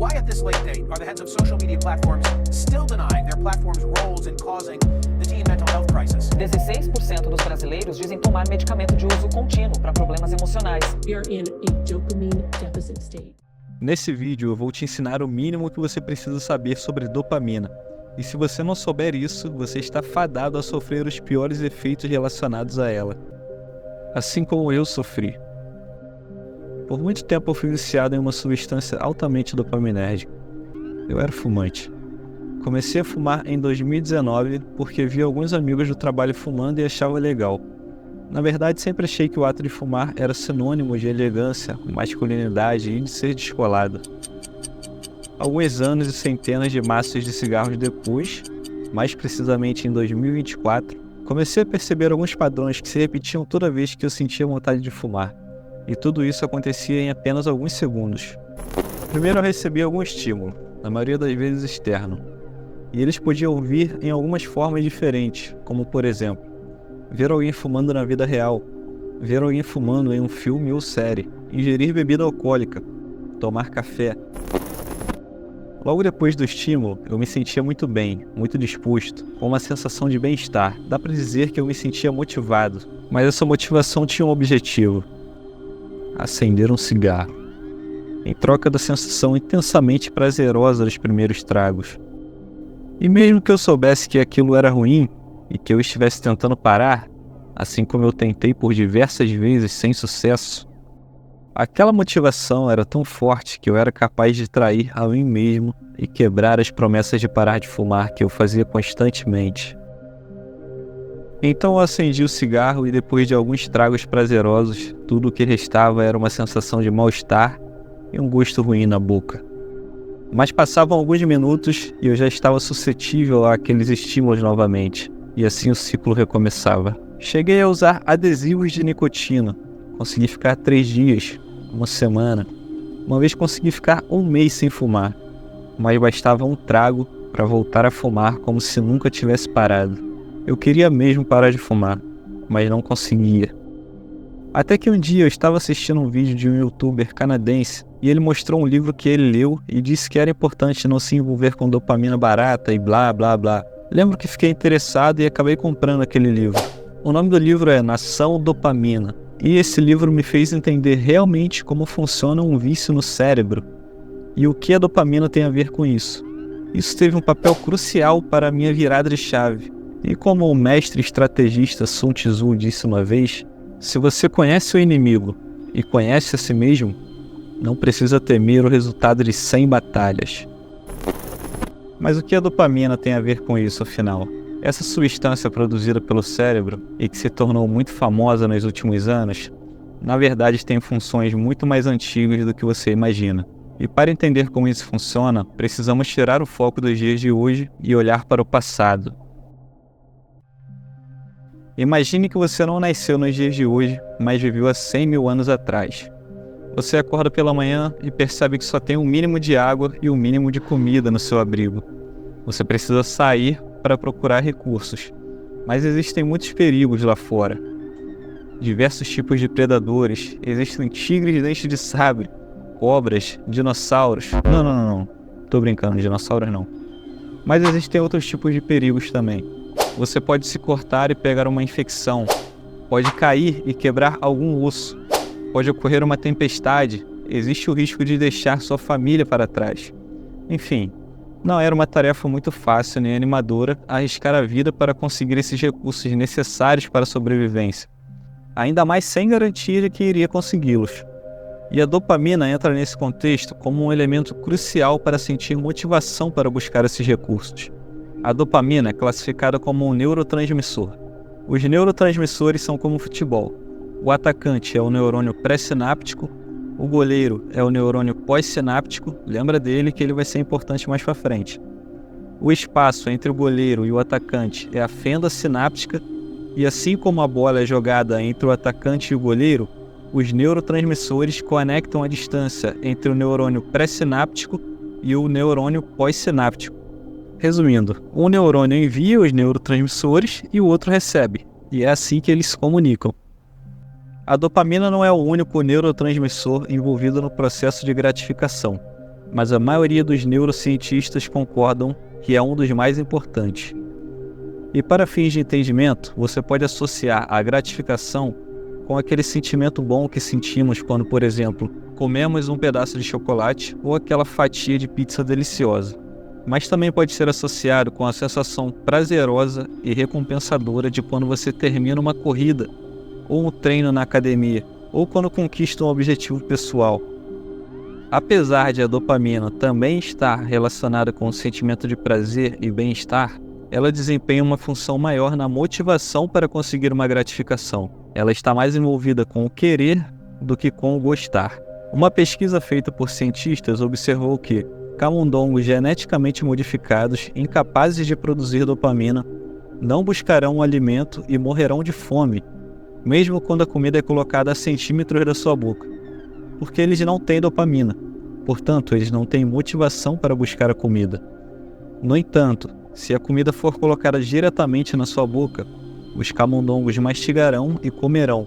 Why at this late date are the heads of social media platforms still denying their platforms' roles in causing the teen mental health crisis? 16% dos brasileiros dizem tomar medicamento de uso contínuo para problemas emocionais. We are in a dopamine deficit state. Nesse vídeo eu vou te ensinar o mínimo que você precisa saber sobre dopamina. E se você não souber isso, você está fadado a sofrer os piores efeitos relacionados a ela. Assim como eu sofri. Por muito tempo eu fui viciado em uma substância altamente dopaminérgica. Eu era fumante. Comecei a fumar em 2019 porque vi alguns amigos do trabalho fumando e achava legal. Na verdade, sempre achei que o ato de fumar era sinônimo de elegância, masculinidade e de ser descolado. Alguns anos e centenas de maços de cigarros depois, mais precisamente em 2024, comecei a perceber alguns padrões que se repetiam toda vez que eu sentia vontade de fumar. E tudo isso acontecia em apenas alguns segundos. Primeiro eu recebi algum estímulo, na maioria das vezes externo. E eles podiam vir em algumas formas diferentes, como por exemplo, ver alguém fumando na vida real, ver alguém fumando em um filme ou série, ingerir bebida alcoólica, tomar café. Logo depois do estímulo, eu me sentia muito bem, muito disposto, com uma sensação de bem-estar. Dá pra dizer que eu me sentia motivado, mas essa motivação tinha um objetivo: acender um cigarro, em troca da sensação intensamente prazerosa dos primeiros tragos. E mesmo que eu soubesse que aquilo era ruim, e que eu estivesse tentando parar, assim como eu tentei por diversas vezes sem sucesso, aquela motivação era tão forte que eu era capaz de trair a mim mesmo e quebrar as promessas de parar de fumar que eu fazia constantemente. Então eu acendi o cigarro e depois de alguns tragos prazerosos, tudo o que restava era uma sensação de mal-estar e um gosto ruim na boca. Mas passavam alguns minutos e eu já estava suscetível àqueles estímulos novamente, e assim o ciclo recomeçava. Cheguei a usar adesivos de nicotina. Consegui ficar 3 dias, uma semana. Uma vez consegui ficar 1 mês sem fumar, mas bastava um trago para voltar a fumar como se nunca tivesse parado. Eu queria mesmo parar de fumar, mas não conseguia. Até que um dia eu estava assistindo um vídeo de um youtuber canadense e ele mostrou um livro que ele leu e disse que era importante não se envolver com dopamina barata e blá blá blá. Lembro que fiquei interessado e acabei comprando aquele livro. O nome do livro é Nação Dopamina. E esse livro me fez entender realmente como funciona um vício no cérebro e o que a dopamina tem a ver com isso. Isso teve um papel crucial para a minha virada de chave. E como o mestre estrategista Sun Tzu disse uma vez, se você conhece o inimigo e conhece a si mesmo, não precisa temer o resultado de 100 batalhas. Mas o que a dopamina tem a ver com isso, afinal? Essa substância produzida pelo cérebro e que se tornou muito famosa nos últimos anos, na verdade tem funções muito mais antigas do que você imagina. E para entender como isso funciona, precisamos tirar o foco dos dias de hoje e olhar para o passado. Imagine que você não nasceu nos dias de hoje, mas viveu há 100 mil anos atrás. Você acorda pela manhã e percebe que só tem um mínimo de água e um mínimo de comida no seu abrigo. Você precisa sair para procurar recursos, mas existem muitos perigos lá fora. Diversos tipos de predadores, existem tigres de dente de sabre, cobras, dinossauros. Não, tô brincando, dinossauros não. Mas existem outros tipos de perigos também. Você pode se cortar e pegar uma infecção, pode cair e quebrar algum osso, pode ocorrer uma tempestade, existe o risco de deixar sua família para trás. Enfim, não era uma tarefa muito fácil nem animadora arriscar a vida para conseguir esses recursos necessários para a sobrevivência, ainda mais sem garantia de que iria consegui-los. E a dopamina entra nesse contexto como um elemento crucial para sentir motivação para buscar esses recursos. A dopamina é classificada como um neurotransmissor. Os neurotransmissores são como o futebol. O atacante é o neurônio pré-sináptico, o goleiro é o neurônio pós-sináptico, lembra dele que ele vai ser importante mais para frente. O espaço entre o goleiro e o atacante é a fenda sináptica, e assim como a bola é jogada entre o atacante e o goleiro, os neurotransmissores conectam a distância entre o neurônio pré-sináptico e o neurônio pós-sináptico. Resumindo, um neurônio envia os neurotransmissores e o outro recebe, e é assim que eles se comunicam. A dopamina não é o único neurotransmissor envolvido no processo de gratificação. mas a maioria dos neurocientistas concordam que é um dos mais importantes. E para fins de entendimento, você pode associar a gratificação com aquele sentimento bom que sentimos quando, por exemplo, comemos um pedaço de chocolate ou aquela fatia de pizza deliciosa. Mas também pode ser associado com a sensação prazerosa e recompensadora de quando você termina uma corrida, ou um treino na academia, ou quando conquista um objetivo pessoal. Apesar de a dopamina também estar relacionada com o sentimento de prazer e bem-estar, ela desempenha uma função maior na motivação para conseguir uma gratificação. Ela está mais envolvida com o querer do que com o gostar. Uma pesquisa feita por cientistas observou que camundongos geneticamente modificados, incapazes de produzir dopamina, não buscarão um alimento e morrerão de fome, mesmo quando a comida é colocada a centímetros da sua boca, porque eles não têm dopamina, portanto, eles não têm motivação para buscar a comida. No entanto, se a comida for colocada diretamente na sua boca, os camundongos mastigarão e comerão,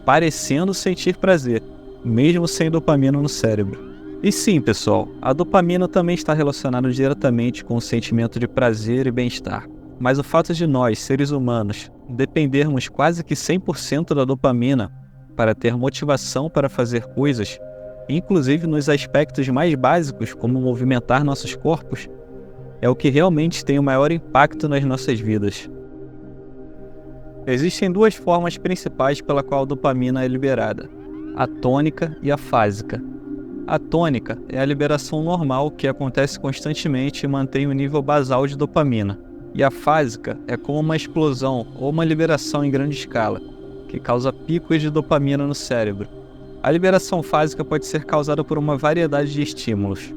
parecendo sentir prazer, mesmo sem dopamina no cérebro. E sim, pessoal, a dopamina também está relacionada diretamente com o sentimento de prazer e bem-estar. Mas o fato de nós, seres humanos, dependermos quase que 100% da dopamina para ter motivação para fazer coisas, inclusive nos aspectos mais básicos, como movimentar nossos corpos, é o que realmente tem o maior impacto nas nossas vidas. Existem duas formas principais pela qual a dopamina é liberada: a tônica e a fásica. A tônica é a liberação normal que acontece constantemente e mantém o nível basal de dopamina. E a fásica é como uma explosão ou uma liberação em grande escala, que causa picos de dopamina no cérebro. A liberação fásica pode ser causada por uma variedade de estímulos.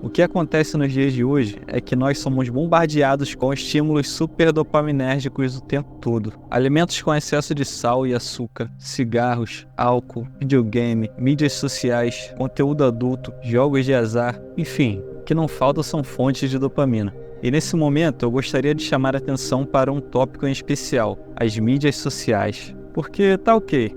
O que acontece nos dias de hoje é que nós somos bombardeados com estímulos superdopaminérgicos o tempo todo. Alimentos com excesso de sal e açúcar, cigarros, álcool, videogame, mídias sociais, conteúdo adulto, jogos de azar, enfim, o que não falta são fontes de dopamina. E nesse momento eu gostaria de chamar a atenção para um tópico em especial, as mídias sociais. Porque tá ok,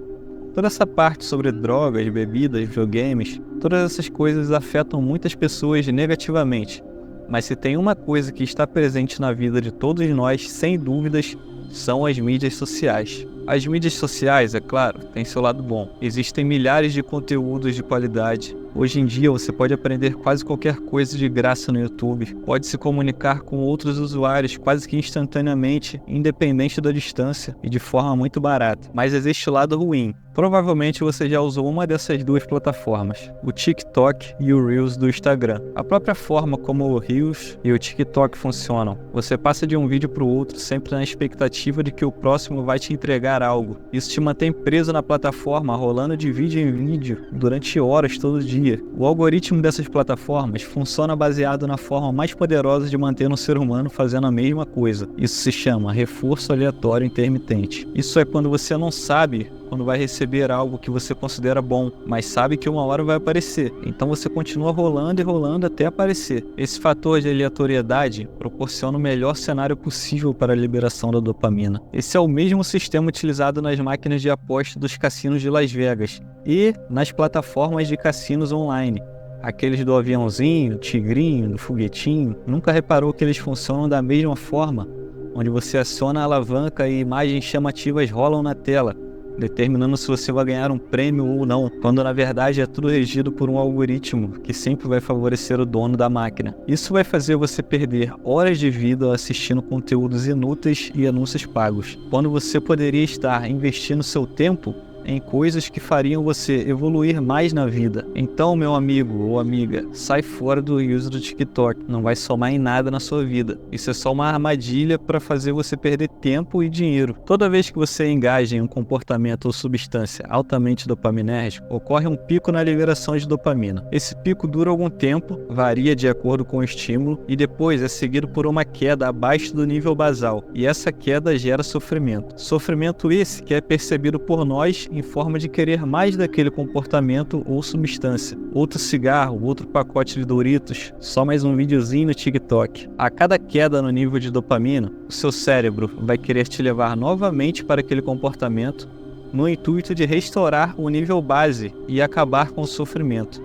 toda essa parte sobre drogas, bebidas, videogames, todas essas coisas afetam muitas pessoas negativamente. Mas se tem uma coisa que está presente na vida de todos nós, sem dúvidas, são as mídias sociais. As mídias sociais, é claro, têm seu lado bom. Existem milhares de conteúdos de qualidade. Hoje em dia você pode aprender quase qualquer coisa de graça no YouTube, pode se comunicar com outros usuários quase que instantaneamente, independente da distância e de forma muito barata. Mas existe o lado ruim. Provavelmente você já usou uma dessas duas plataformas, o TikTok e o Reels do Instagram. A própria forma como o Reels e o TikTok funcionam. Você passa de um vídeo para o outro sempre na expectativa de que o próximo vai te entregar algo. Isso te mantém preso na plataforma, rolando de vídeo em vídeo durante horas todo dia. O algoritmo dessas plataformas funciona baseado na forma mais poderosa de manter um ser humano fazendo a mesma coisa. Isso se chama reforço aleatório intermitente. Isso é quando você não sabe quando vai receber algo que você considera bom, mas sabe que uma hora vai aparecer. Então você continua rolando e rolando até aparecer. Esse fator de aleatoriedade proporciona o melhor cenário possível para a liberação da dopamina. Esse é o mesmo sistema utilizado nas máquinas de aposta dos cassinos de Las Vegas e nas plataformas de cassinos online. Aqueles do aviãozinho, do tigrinho, do foguetinho. Nunca reparou que eles funcionam da mesma forma? Onde você aciona a alavanca e imagens chamativas rolam na tela, determinando se você vai ganhar um prêmio ou não, quando na verdade é tudo regido por um algoritmo que sempre vai favorecer o dono da máquina. Isso vai fazer você perder horas de vida assistindo conteúdos inúteis e anúncios pagos, quando você poderia estar investindo seu tempo em coisas que fariam você evoluir mais na vida. Então, meu amigo ou amiga, sai fora do uso do TikTok, não vai somar em nada na sua vida. Isso é só uma armadilha para fazer você perder tempo e dinheiro. Toda vez que você engaja em um comportamento ou substância altamente dopaminérgico, ocorre um pico na liberação de dopamina. Esse pico dura algum tempo, varia de acordo com o estímulo, e depois é seguido por uma queda abaixo do nível basal, e essa queda gera sofrimento. Sofrimento esse que é percebido por nós em forma de querer mais daquele comportamento ou substância. Outro cigarro, outro pacote de Doritos, só mais um videozinho no TikTok. A cada queda no nível de dopamina, o seu cérebro vai querer te levar novamente para aquele comportamento no intuito de restaurar o nível base e acabar com o sofrimento.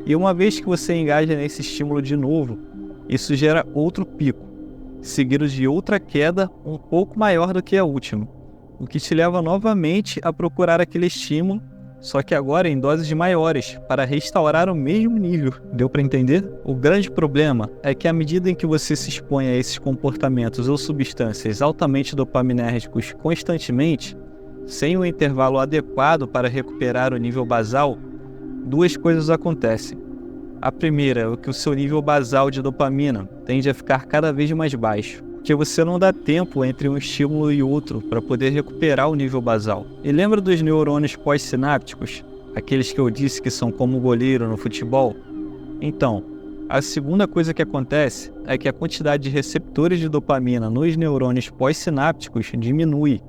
E uma vez que você engaja nesse estímulo de novo, isso gera outro pico, seguido de outra queda um pouco maior do que a última, o que te leva novamente a procurar aquele estímulo, só que agora em doses maiores, para restaurar o mesmo nível. Deu para entender? O grande problema é que à medida em que você se expõe a esses comportamentos ou substâncias altamente dopaminérgicos constantemente, sem um intervalo adequado para recuperar o nível basal, duas coisas acontecem. A primeira é que o seu nível basal de dopamina tende a ficar cada vez mais baixo, porque você não dá tempo entre um estímulo e outro para poder recuperar o nível basal. E lembra dos neurônios pós-sinápticos? Aqueles que eu disse que são como o goleiro no futebol? Então, a segunda coisa que acontece é que a quantidade de receptores de dopamina nos neurônios pós-sinápticos diminui,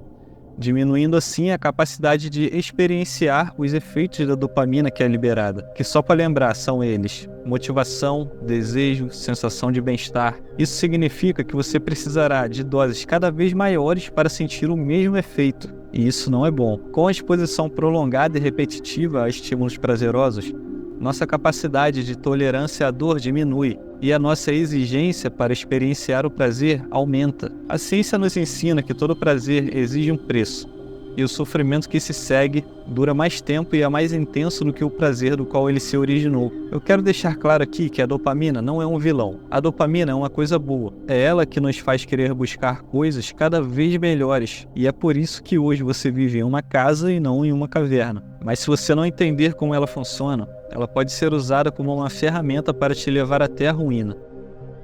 diminuindo assim a capacidade de experienciar os efeitos da dopamina que é liberada, que só para lembrar são eles: motivação, desejo, sensação de bem-estar. Isso significa que você precisará de doses cada vez maiores para sentir o mesmo efeito, e isso não é bom. Com a exposição prolongada e repetitiva a estímulos prazerosos, nossa capacidade de tolerância à dor diminui e a nossa exigência para experienciar o prazer aumenta. A ciência nos ensina que todo prazer exige um preço, e o sofrimento que se segue dura mais tempo e é mais intenso do que o prazer do qual ele se originou. Eu quero deixar claro aqui que a dopamina não é um vilão. A dopamina é uma coisa boa. É ela que nos faz querer buscar coisas cada vez melhores, e é por isso que hoje você vive em uma casa e não em uma caverna. Mas se você não entender como ela funciona, ela pode ser usada como uma ferramenta para te levar até a ruína.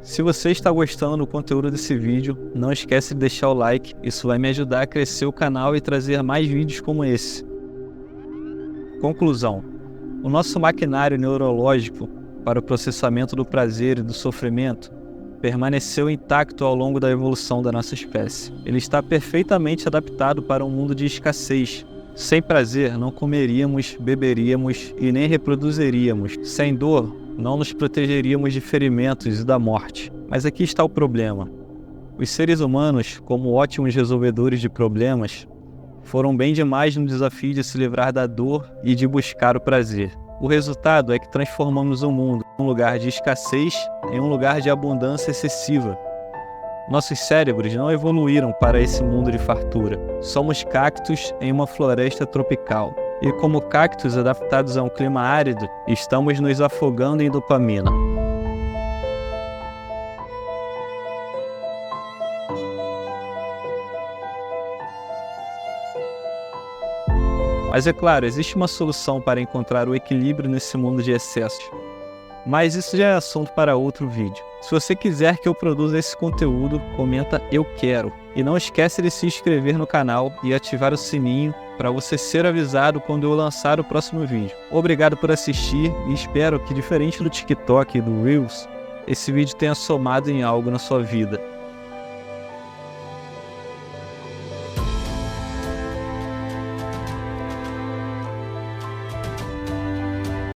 Se você está gostando do conteúdo desse vídeo, não esquece de deixar o like, isso vai me ajudar a crescer o canal e trazer mais vídeos como esse. Conclusão: o nosso maquinário neurológico para o processamento do prazer e do sofrimento permaneceu intacto ao longo da evolução da nossa espécie. Ele está perfeitamente adaptado para um mundo de escassez. Sem prazer, não comeríamos, beberíamos e nem reproduziríamos. Sem dor, não nos protegeríamos de ferimentos e da morte. Mas aqui está o problema. Os seres humanos, como ótimos resolvedores de problemas, foram bem demais no desafio de se livrar da dor e de buscar o prazer. O resultado é que transformamos o mundo de um lugar de escassez em um lugar de abundância excessiva. Nossos cérebros não evoluíram para esse mundo de fartura. Somos cactos em uma floresta tropical. E como cactos adaptados a um clima árido, estamos nos afogando em dopamina. Mas é claro, existe uma solução para encontrar o equilíbrio nesse mundo de excessos. Mas isso já é assunto para outro vídeo. Se você quiser que eu produza esse conteúdo, comenta "eu quero". E não esquece de se inscrever no canal e ativar o sininho para você ser avisado quando eu lançar o próximo vídeo. Obrigado por assistir e espero que, diferente do TikTok e do Reels, esse vídeo tenha somado em algo na sua vida.